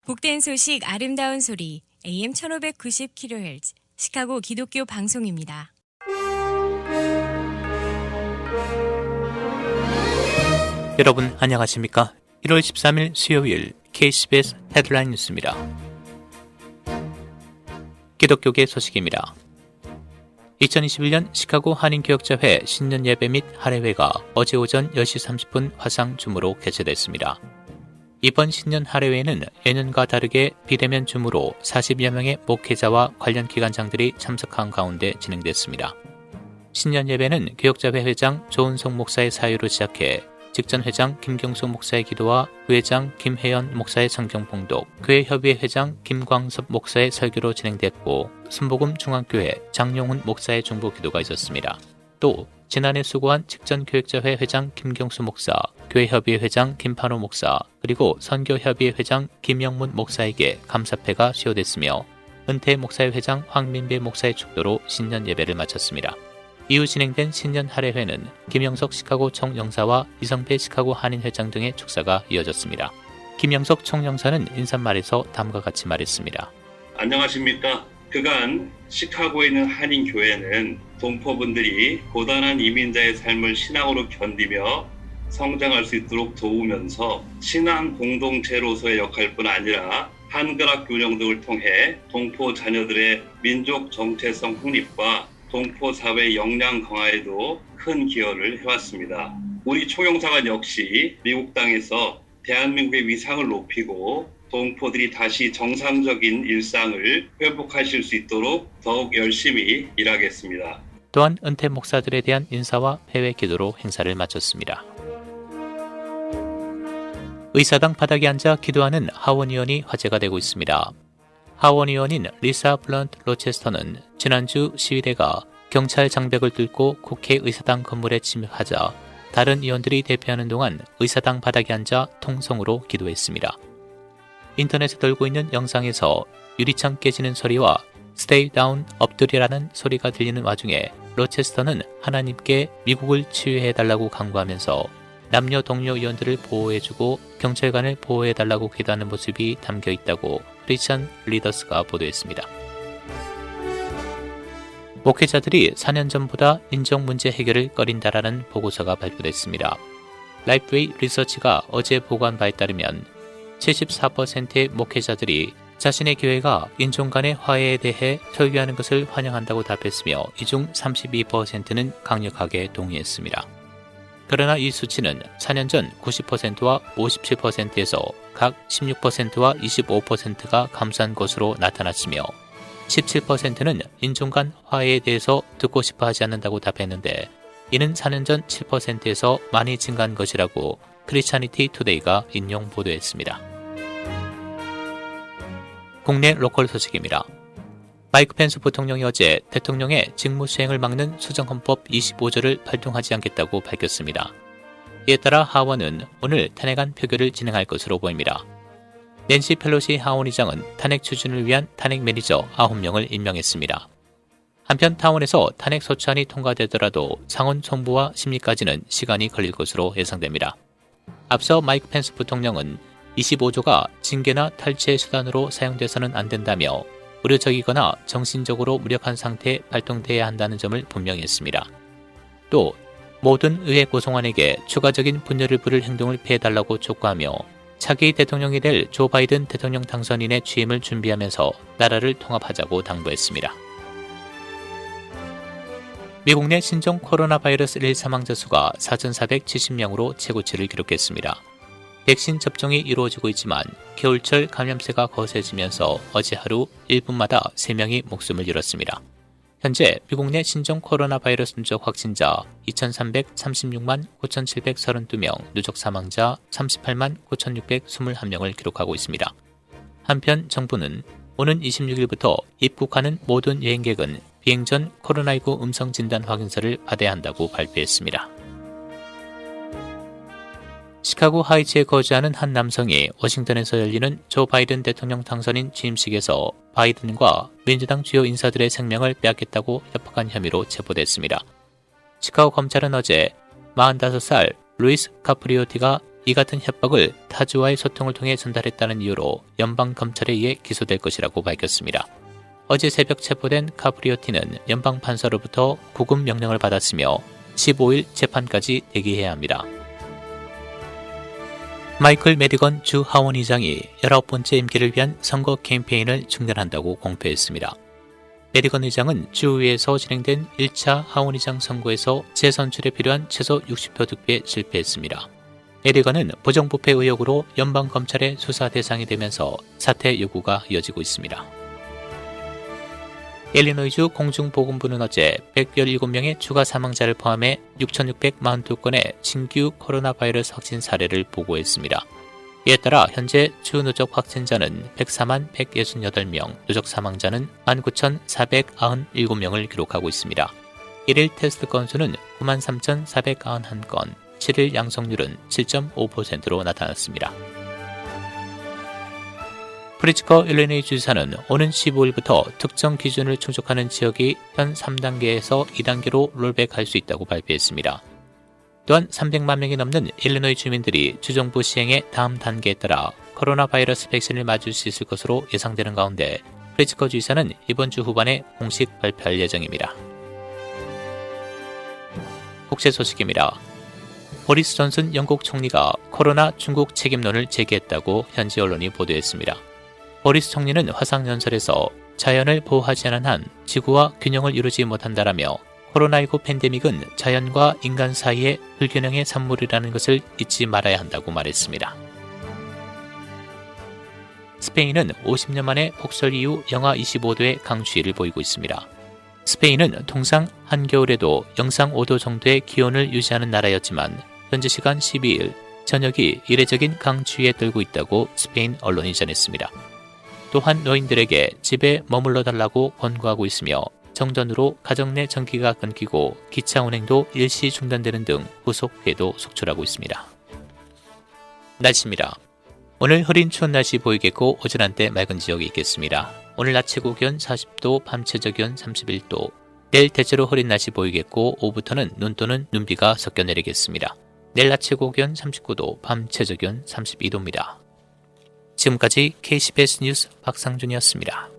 복된 소식 아름다운 소리 AM 1590kHz 시카고 기독교 방송입니다. 여러분 안녕하십니까? 1월 13일 수요일 KCBS 헤드라인 뉴스입니다. 기독교계 소식입니다. 2021년 시카고 한인교역자회 신년 예배 및 할애회가 어제 오전 10시 30분 화상 줌으로 개최됐습니다. 이번 신년 할애회는 예년과 다르게 비대면 줌으로 40여 명의 목회자와 관련 기관장들이 참석한 가운데 진행됐습니다. 신년 예배는 교역자회 회장 조은성 목사의 사유로 시작해 직전 회장 김경수 목사의 기도와 부회장 김혜연 목사의 성경 봉독, 교회협의회 회장 김광섭 목사의 설교로 진행됐고 순복음 중앙교회 장용훈 목사의 중보 기도가 있었습니다. 또 지난해 수고한 직전 교역자회 회장 김경수 목사, 교회협의회 회장 김판호 목사, 그리고 선교협의회 회장 김영문 목사에게 감사패가 수여됐으며 은퇴 목사회 회장 황민배 목사의 축도로 신년 예배를 마쳤습니다. 이후 진행된 신년 할애회는 김영석 시카고 총영사와 이성배 시카고 한인회장 등의 축사가 이어졌습니다. 김영석 총영사는 인사말에서 다음과 같이 말했습니다. 안녕하십니까. 그간 시카고에 있는 한인교회는 동포분들이 고단한 이민자의 삶을 신앙으로 견디며 성장할 수 있도록 도우면서 신앙 공동체로서의 역할뿐 아니라 한글학 교령 등을 통해 동포 자녀들의 민족 정체성 확립과 동포 사회 역량 강화에도 큰 기여를 해왔습니다. 우리 총영사관 역시 미국 땅에서 대한민국의 위상을 높이고 동포들이 다시 정상적인 일상을 회복하실 수 있도록 더욱 열심히 일하겠습니다. 또한 은퇴 목사들에 대한 인사와 폐회 기도로 행사를 마쳤습니다. 의사당 바닥에 앉아 기도하는 하원 의원이 화제가 되고 있습니다. 하원 의원인 리사 블런트 로체스터는 지난주 시위대가 경찰 장벽을 뚫고 국회 의사당 건물에 침입하자 다른 의원들이 대피하는 동안 의사당 바닥에 앉아 통성으로 기도했습니다. 인터넷에 돌고 있는 영상에서 유리창 깨지는 소리와 Stay down, 엎드리라는 소리가 들리는 와중에 로체스터는 하나님께 미국을 치유해달라고 간구하면서 남녀 동료 의원들을 보호해주고 경찰관을 보호해달라고 기도하는 모습이 담겨있다고 크리스천 리더스가 보도했습니다. 목회자들이 4년 전보다 인종 문제 해결을 꺼린다라는 보고서가 발표됐습니다. 라이프웨이 리서치가 어제 보고한 바에 따르면 74%의 목회자들이 자신의 교회가 인종 간의 화해에 대해 설교하는 것을 환영한다고 답했으며 이 중 32%는 강력하게 동의했습니다. 그러나 이 수치는 4년 전 90%와 57%에서 각 16%와 25%가 감소한 것으로 나타났으며 17%는 인종 간 화해에 대해서 듣고 싶어 하지 않는다고 답했는데 이는 4년 전 7%에서 많이 증가한 것이라고 크리스찬니티 투데이가 인용 보도했습니다. 국내 로컬 소식입니다. 마이크 펜스 부통령이 어제 대통령의 직무수행을 막는 수정헌법 25조를 발동하지 않겠다고 밝혔습니다. 이에 따라 하원은 오늘 탄핵안 표결을 진행할 것으로 보입니다. 낸시 펠로시 하원의장은 탄핵 추진을 위한 탄핵 매니저 9명을 임명했습니다. 한편 하원에서 탄핵 소추안이 통과되더라도 상원 송부와 심리까지는 시간이 걸릴 것으로 예상됩니다. 앞서 마이크 펜스 부통령은 25조가 징계나 탈취의 수단으로 사용돼서는 안 된다며 의료적이거나 정신적으로 무력한 상태에 발동돼야 한다는 점을 분명히 했습니다. 또 모든 의회 구성원에게 추가적인 분열을 부릴 행동을 피해달라고 촉구하며 차기 대통령이 될 조 바이든 대통령 당선인의 취임을 준비하면서 나라를 통합하자고 당부했습니다. 미국 내 신종 코로나 바이러스 1일 사망자 수가 4,470명으로 최고치를 기록했습니다. 백신 접종이 이루어지고 있지만 겨울철 감염세가 거세지면서 어제 하루 1분마다 3명이 목숨을 잃었습니다. 현재 미국 내 신종 코로나 바이러스 누적 확진자 2,336만 9,732명, 누적 사망자 38만 9,621명을 기록하고 있습니다. 한편 정부는 오는 26일부터 입국하는 모든 여행객은 비행 전 코로나19 음성 진단 확인서를 받아야 한다고 발표했습니다. 시카고 하이츠에 거주하는 한 남성이 워싱턴에서 열리는 조 바이든 대통령 당선인 취임식에서 바이든과 민주당 주요 인사들의 생명을 빼앗겠다고 협박한 혐의로 체포됐습니다. 시카고 검찰은 어제 45살 루이스 카프리오티가 이 같은 협박을 타주와의 소통을 통해 전달했다는 이유로 연방검찰에 의해 기소될 것이라고 밝혔습니다. 어제 새벽 체포된 카프리오티는 연방판사로부터 구금 명령을 받았으며 15일 재판까지 대기해야 합니다. 마이클 메디건 주 하원의장이 19번째 임기를 위한 선거 캠페인을 중단한다고 공표했습니다. 메디건 의장은 주의회에서 진행된 1차 하원의장 선거에서 재선출에 필요한 최소 60표 득표에 실패했습니다. 메디건은 부정부패 의혹으로 연방검찰의 수사 대상이 되면서 사퇴 요구가 이어지고 있습니다. 일리노이주 공중보건부는 어제 117명의 추가 사망자를 포함해 6,642건의 신규 코로나 바이러스 확진 사례를 보고했습니다. 이에 따라 현재 주 누적 확진자는 104만 168명, 누적 사망자는 19,497명을 기록하고 있습니다. 1일 테스트 건수는 93,491건, 7일 양성률은 7.5%로 나타났습니다. 프리츠커 일리노이 주지사는 오는 15일부터 특정 기준을 충족하는 지역이 현 3단계에서 2단계로 롤백할 수 있다고 발표했습니다. 또한 300만 명이 넘는 일리노이 주민들이 주정부 시행의 다음 단계에 따라 코로나 바이러스 백신을 맞을 수 있을 것으로 예상되는 가운데 프리츠커 주지사는 이번 주 후반에 공식 발표할 예정입니다. 국제 소식입니다. 보리스 존슨 영국 총리가 코로나 중국 책임론을 제기했다고 현지 언론이 보도했습니다. 보리스 총리는 화상연설에서 자연을 보호하지 않은 한 지구와 균형을 이루지 못한다라며 코로나19 팬데믹은 자연과 인간 사이의 불균형의 산물이라는 것을 잊지 말아야 한다고 말했습니다. 스페인은 50년 만에 폭설 이후 영하 25도의 강추위를 보이고 있습니다. 스페인은 통상 한겨울에도 영상 5도 정도의 기온을 유지하는 나라였지만 현지 시간 12일 전역이 이례적인 강추위에 떨고 있다고 스페인 언론이 전했습니다. 또한 노인들에게 집에 머물러 달라고 권고하고 있으며 정전으로 가정 내 전기가 끊기고 기차 운행도 일시 중단되는 등 후속 피해도 속출하고 있습니다. 날씨입니다. 오늘 흐린 추운 날씨 보이겠고 오전 한때 맑은 지역이 있겠습니다. 오늘 낮 최고 기온 40도, 밤 최저 기온 31도. 내일 대체로 흐린 날씨 보이겠고 오후부터는 눈 또는 눈비가 섞여 내리겠습니다. 내일 낮 최고 기온 39도, 밤 최저 기온 32도입니다. 지금까지 KCBS 뉴스 박상준이었습니다.